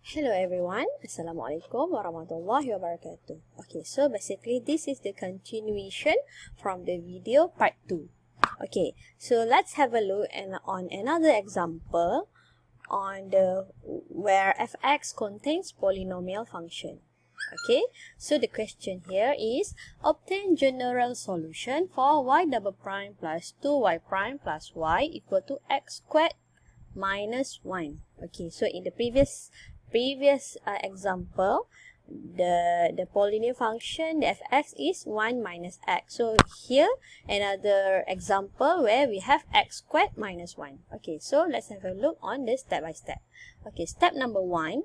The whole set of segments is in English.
Hello everyone, Assalamualaikum warahmatullahi wabarakatuh. Okay, so basically this is the continuation from the video part 2. Okay, so let's have a look on another example on where fx contains polynomial function. Okay, so the question here is obtain general solution for y double prime plus 2y prime plus y equal to x squared minus 1. Okay, so in the previous example, the polynomial function, the fx is 1 minus x. So here another example where we have x squared minus 1. Okay, so let's have a look on this step by step. Okay, step number 1,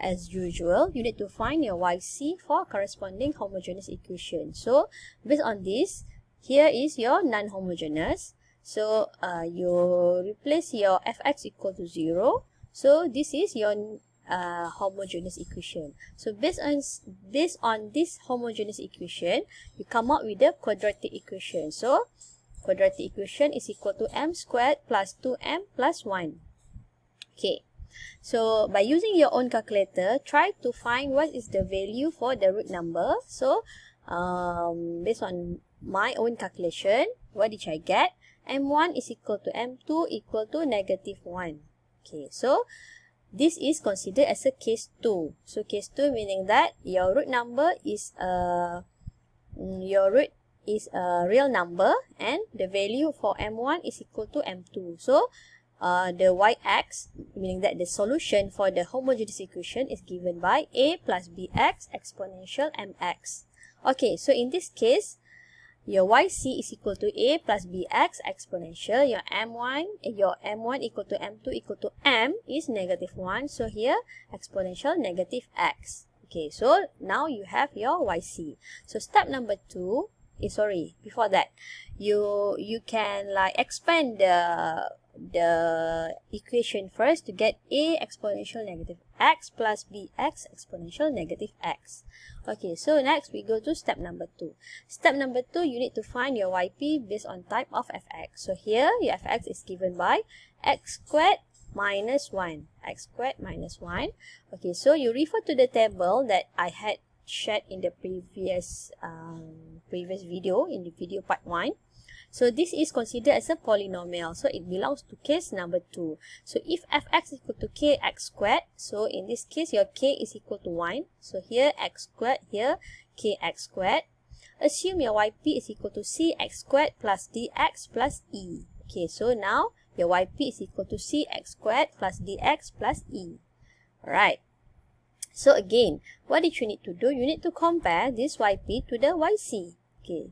as usual, you need to find your yc for corresponding homogeneous equation. So based on this, here is your non-homogeneous. So you replace your fx equal to 0. So this is your homogeneous equation. So based on this homogeneous equation, you come up with the quadratic equation. So quadratic equation is equal to m squared plus 2m plus 1. Okay, so by using your own calculator, try to find what is the value for the root number. So based on my own calculation, what did I get? m1 is equal to m2 equal to negative 1. Okay, so this is considered as a case 2. So case 2 meaning that your root number is a real number and the value for m1 is equal to m2. So the y-axis, meaning that the solution for the homogeneous equation is given by a plus bx exponential mx. Okay, so in this case, your yc is equal to a plus bx exponential. Your m1 equal to m2 equal to m is negative 1. So here exponential negative x. Okay, so now you have your yc. So step number 2 is, before that, you can like expand the equation first to get a exponential negative x plus bx exponential negative x. Okay, so next we go to step number 2. Step number 2, you need to find your yp based on type of fx. So here your fx is given by x squared minus 1. X squared minus 1. Okay, so you refer to the table that I had shared in the previous video, in the video part 1. So this is considered as a polynomial. So it belongs to case number 2. So if fx is equal to kx squared, so in this case your k is equal to 1. So here x squared, here kx squared. Assume your yp is equal to cx squared plus dx plus e. Okay, so now your yp is equal to cx squared plus dx plus e. Alright. So again, what did you need to do? You need to compare this yp to the yc. Okay.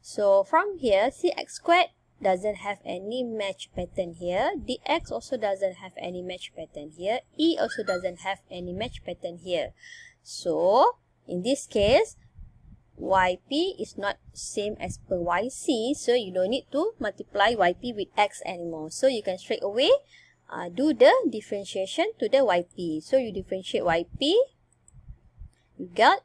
So from here, cx squared doesn't have any match pattern here. Dx also doesn't have any match pattern here. E also doesn't have any match pattern here. So in this case, yp is not same as per yc. So you don't need to multiply yp with x anymore. So you can straight away do the differentiation to the yp. So you differentiate yp, you got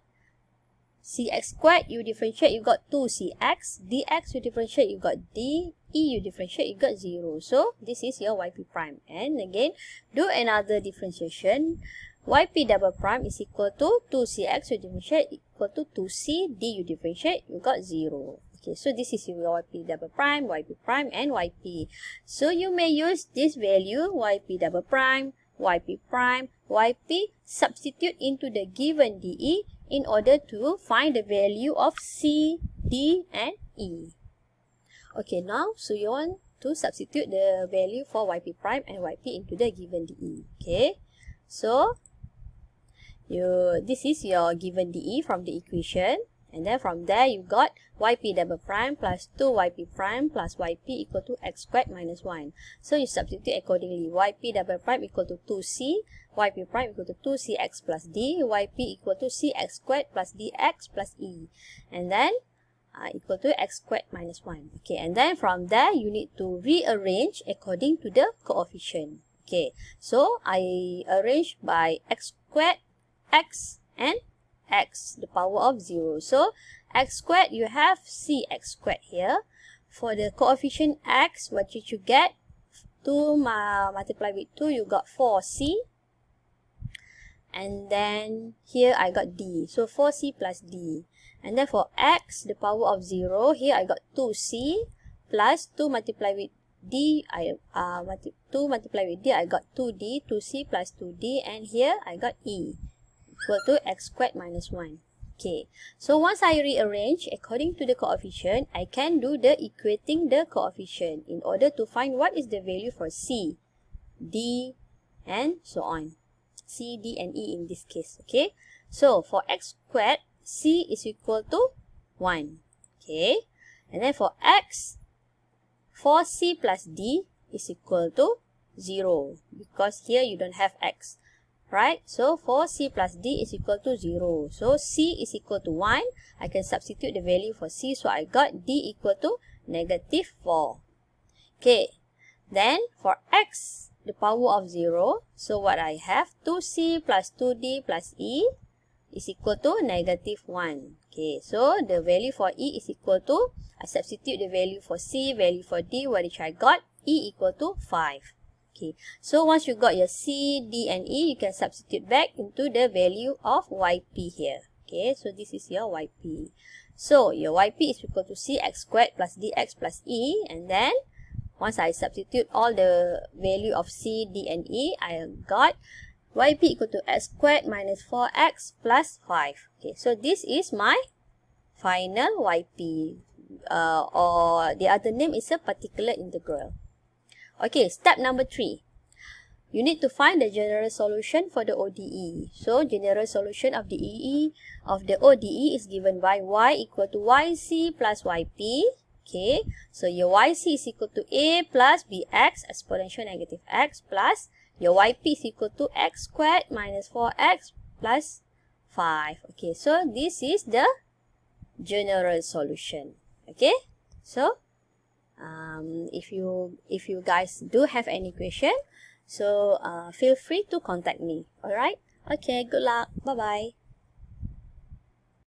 cx squared, you differentiate, you got 2cx. Dx, you differentiate, you got d. E, you differentiate, you got 0. So this is your yp prime. And again, do another differentiation. Yp double prime is equal to 2cx, you differentiate, equal to 2c. D, you differentiate, you got 0. Okay, so this is your yp double prime, and yp. So you may use this value, yp double prime, yp, substitute into the given de in order to find the value of c, d, and e. Okay, now, so you want to substitute the value for yp prime and yp into the given de. Okay, so this is your given de from the equation. And then from there, you got yp double prime plus 2yp prime plus yp equal to x squared minus 1. So you substitute accordingly. Yp double prime equal to 2c, yp prime equal to 2cx plus d, yp equal to cx squared plus dx plus e. And then equal to x squared minus 1. Okay, and then from there, you need to rearrange according to the coefficient. Okay, so I arrange by x squared, x, and x, the power of 0. So x squared, you have cx squared here. For the coefficient x, what did you get? 2 multiplied with 2, you got 4c. and then here I got d. So 4c plus d. And then for x, the power of 0, here I got 2c plus 2 multiplied with d. 2 multiplied with d, I got 2d, 2c plus 2d, and here I got e equal to x squared minus 1. Okay, so once I rearrange according to the coefficient, I can do the equating the coefficient in order to find what is the value for c, d, and so on. C, D, and E in this case. Okay, so for x squared, c is equal to 1. Okay, and then for x, 4c plus d is equal to 0 because here you don't have x. Right, so 4c plus d is equal to 0. So c is equal to 1. I can substitute the value for c. So I got d equal to negative 4. Okay, then for x, the power of 0. So what I have, 2c plus 2d plus e is equal to negative 1. Okay, so the value for e is equal to, I substitute the value for c, value for d, which I got, e equal to 5. Okay, so once you got your c, d, and e, you can substitute back into the value of yp here. Okay, so this is your yp. So your yp is equal to cx squared plus dx plus e, and then once I substitute all the value of c, d, and e, I got yp equal to x squared minus 4x plus 5. Okay, so this is my final yp, or the other name is a particular integral. Okay, step number 3. You need to find the general solution for the ODE. So, general solution of the ODE is given by y equal to yc plus yp. Okay, so your yc is equal to a plus bx exponential negative x plus your yp is equal to x squared minus 4x plus 5. Okay, so this is the general solution. Okay, so if you guys do have any question, so feel free to contact me. Alright, okay, good luck, bye bye.